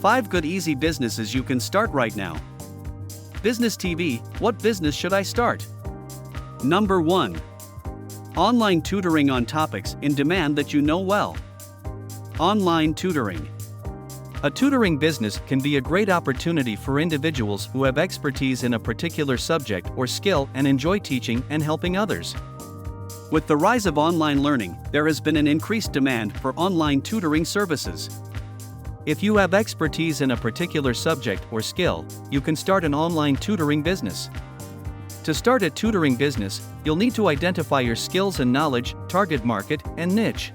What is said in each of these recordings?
5 good easy businesses you can start right now. Business TV, what business should I start? Number 1. Online tutoring on topics in demand that you know well. Online tutoring. A tutoring business can be a great opportunity for individuals who have expertise in a particular subject or skill and enjoy teaching and helping others. With the rise of online learning, there has been an increased demand for online tutoring services. If you have expertise in a particular subject or skill, you can start an online tutoring business. To start a tutoring business, you'll need to identify your skills and knowledge, target market, and niche.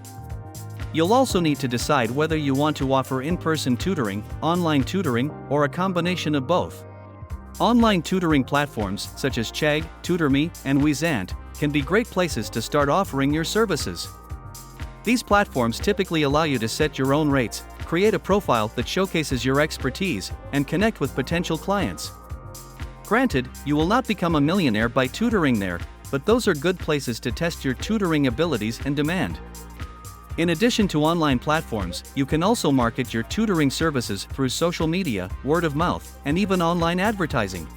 You'll also need to decide whether you want to offer in-person tutoring, online tutoring, or a combination of both. Online tutoring platforms such as Chegg, TutorMe, and Wizant can be great places to start offering your services. These platforms typically allow you to set your own rates, create a profile that showcases your expertise, and connect with potential clients. Granted, you will not become a millionaire by tutoring there, but those are good places to test your tutoring abilities and demand. In addition to online platforms, you can also market your tutoring services through social media, word of mouth, and even online advertising.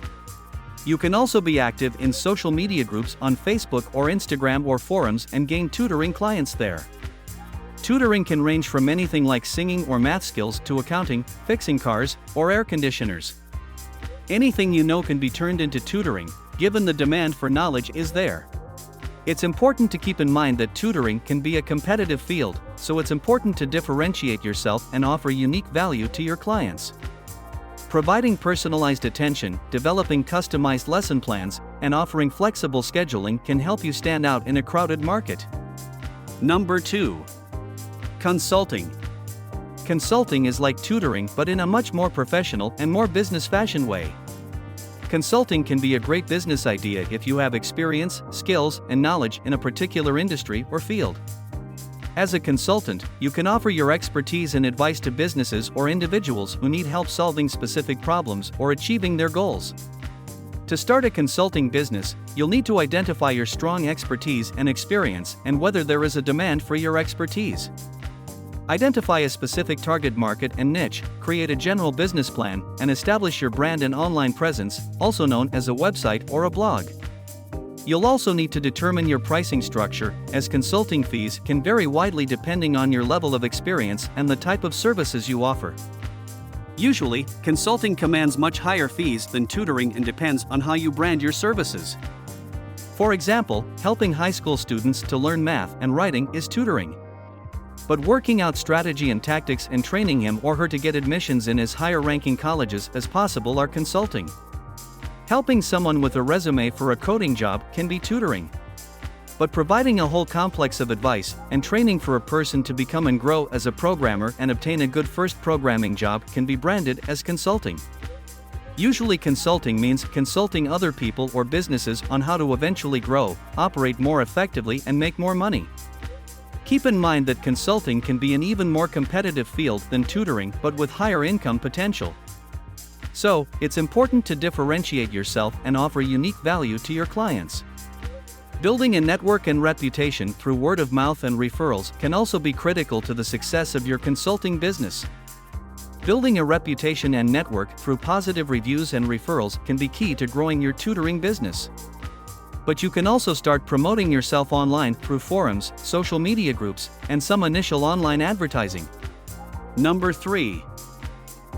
You can also be active in social media groups on Facebook or Instagram or forums and gain tutoring clients there. Tutoring can range from anything like singing or math skills to accounting, fixing cars, or air conditioners. Anything you know can be turned into tutoring, given the demand for knowledge is there. It's important to keep in mind that tutoring can be a competitive field, so it's important to differentiate yourself and offer unique value to your clients. Providing personalized attention, developing customized lesson plans, and offering flexible scheduling can help you stand out in a crowded market. Number 2. Consulting. Consulting is like tutoring but in a much more professional and more business fashion way. Consulting can be a great business idea if you have experience, skills, and knowledge in a particular industry or field. As a consultant, you can offer your expertise and advice to businesses or individuals who need help solving specific problems or achieving their goals. To start a consulting business, you'll need to identify your strong expertise and experience and whether there is a demand for your expertise. Identify a specific target market and niche, create a general business plan, and establish your brand and online presence, also known as a website or a blog. You'll also need to determine your pricing structure, as consulting fees can vary widely depending on your level of experience and the type of services you offer. Usually, consulting commands much higher fees than tutoring and depends on how you brand your services. For example, helping high school students to learn math and writing is tutoring. But working out strategy and tactics and training him or her to get admissions in as higher-ranking colleges as possible are consulting. Helping someone with a resume for a coding job can be tutoring. But providing a whole complex of advice and training for a person to become and grow as a programmer and obtain a good first programming job can be branded as consulting. Usually consulting means consulting other people or businesses on how to eventually grow, operate more effectively, and make more money. Keep in mind that consulting can be an even more competitive field than tutoring but with higher income potential. So, it's important to differentiate yourself and offer unique value to your clients. Building a network and reputation through word of mouth and referrals can also be critical to the success of your consulting business. Building a reputation and network through positive reviews and referrals can be key to growing your tutoring business. But you can also start promoting yourself online through forums, social media groups, and some initial online advertising. Number 3.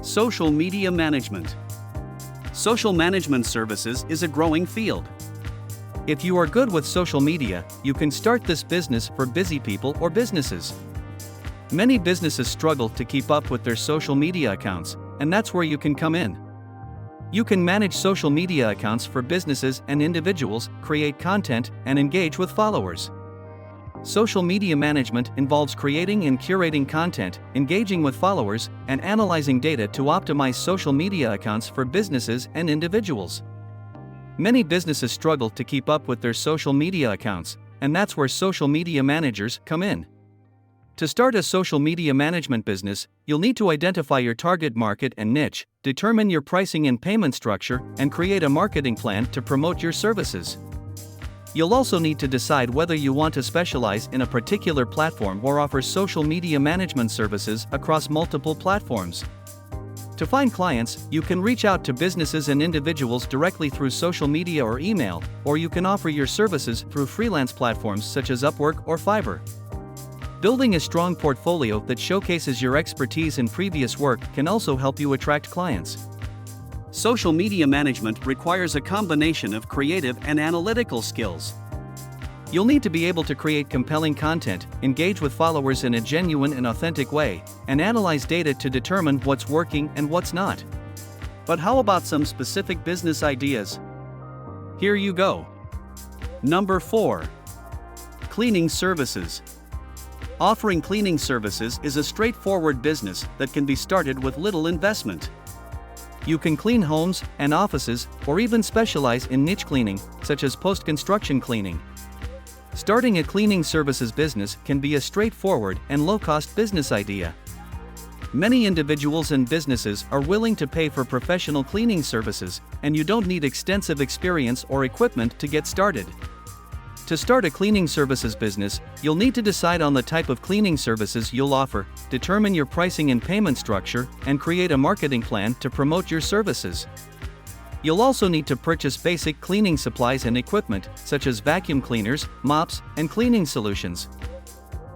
Social media management. Social management services is a growing field. If you are good with social media, you can start this business for busy people or businesses. Many businesses struggle to keep up with their social media accounts, and that's where you can come in. You can manage social media accounts for businesses and individuals, create content, and engage with followers. Social media management involves creating and curating content, engaging with followers, and analyzing data to optimize social media accounts for businesses and individuals. Many businesses struggle to keep up with their social media accounts, and that's where social media managers come in. To start a social media management business, you'll need to identify your target market and niche, determine your pricing and payment structure, and create a marketing plan to promote your services. You'll also need to decide whether you want to specialize in a particular platform or offer social media management services across multiple platforms. To find clients, you can reach out to businesses and individuals directly through social media or email, or you can offer your services through freelance platforms such as Upwork or Fiverr. Building a strong portfolio that showcases your expertise in previous work can also help you attract clients. Social media management requires a combination of creative and analytical skills. You'll need to be able to create compelling content, engage with followers in a genuine and authentic way, and analyze data to determine what's working and what's not. But how about some specific business ideas? Here you go. Number 4. Cleaning services. Offering cleaning services is a straightforward business that can be started with little investment. You can clean homes and offices, or even specialize in niche cleaning, such as post-construction cleaning. Starting a cleaning services business can be a straightforward and low-cost business idea. Many individuals and businesses are willing to pay for professional cleaning services, and you don't need extensive experience or equipment to get started. To start a cleaning services business, you'll need to decide on the type of cleaning services you'll offer, determine your pricing and payment structure, and create a marketing plan to promote your services. You'll also need to purchase basic cleaning supplies and equipment, such as vacuum cleaners, mops, and cleaning solutions.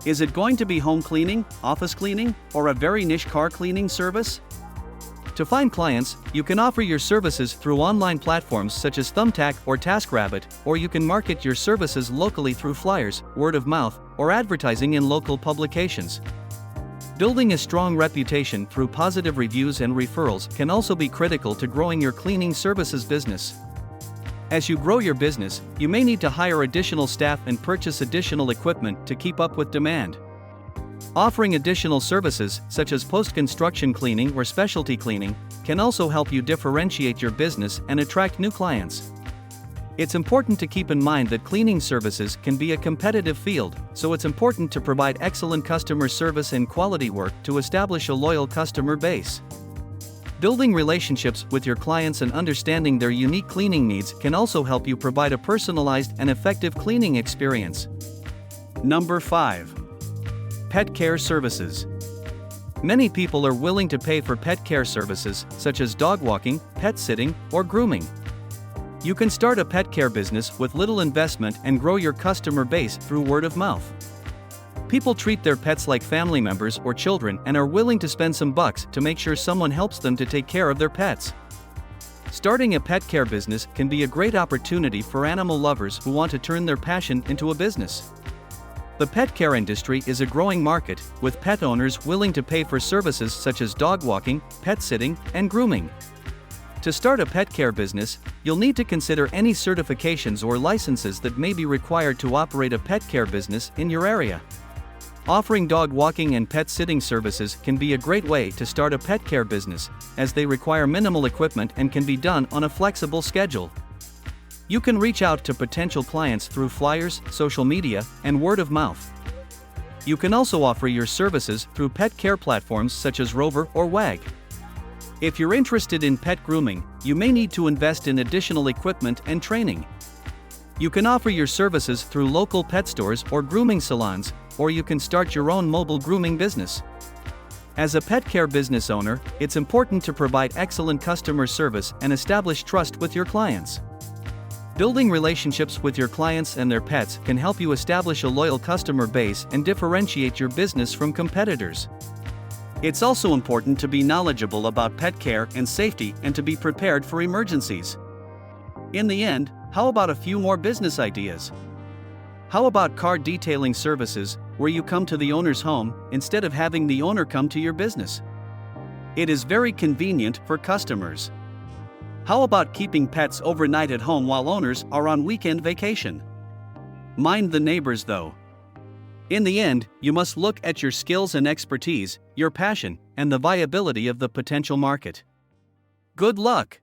Is it going to be home cleaning, office cleaning, or a very niche car cleaning service? To find clients, you can offer your services through online platforms such as Thumbtack or TaskRabbit, or you can market your services locally through flyers, word of mouth, or advertising in local publications. Building a strong reputation through positive reviews and referrals can also be critical to growing your cleaning services business. As you grow your business, you may need to hire additional staff and purchase additional equipment to keep up with demand. Offering additional services, such as post-construction cleaning or specialty cleaning, can also help you differentiate your business and attract new clients. It's important to keep in mind that cleaning services can be a competitive field, so it's important to provide excellent customer service and quality work to establish a loyal customer base. Building relationships with your clients and understanding their unique cleaning needs can also help you provide a personalized and effective cleaning experience. Number 5. Pet care services. Many people are willing to pay for pet care services, such as dog walking, pet sitting, or grooming. You can start a pet care business with little investment and grow your customer base through word of mouth. People treat their pets like family members or children and are willing to spend some bucks to make sure someone helps them to take care of their pets. Starting a pet care business can be a great opportunity for animal lovers who want to turn their passion into a business. The pet care industry is a growing market, with pet owners willing to pay for services such as dog walking, pet sitting, and grooming. To start a pet care business, you'll need to consider any certifications or licenses that may be required to operate a pet care business in your area. Offering dog walking and pet sitting services can be a great way to start a pet care business, as they require minimal equipment and can be done on a flexible schedule. You can reach out to potential clients through flyers, social media, and word of mouth. You can also offer your services through pet care platforms such as Rover or Wag. If you're interested in pet grooming, you may need to invest in additional equipment and training. You can offer your services through local pet stores or grooming salons, or you can start your own mobile grooming business. As a pet care business owner, it's important to provide excellent customer service and establish trust with your clients. Building relationships with your clients and their pets can help you establish a loyal customer base and differentiate your business from competitors. It's also important to be knowledgeable about pet care and safety and to be prepared for emergencies. In the end, how about a few more business ideas? How about car detailing services, where you come to the owner's home instead of having the owner come to your business? It is very convenient for customers. How about keeping pets overnight at home while owners are on weekend vacation? Mind the neighbors though. In the end, you must look at your skills and expertise, your passion, and the viability of the potential market. Good luck!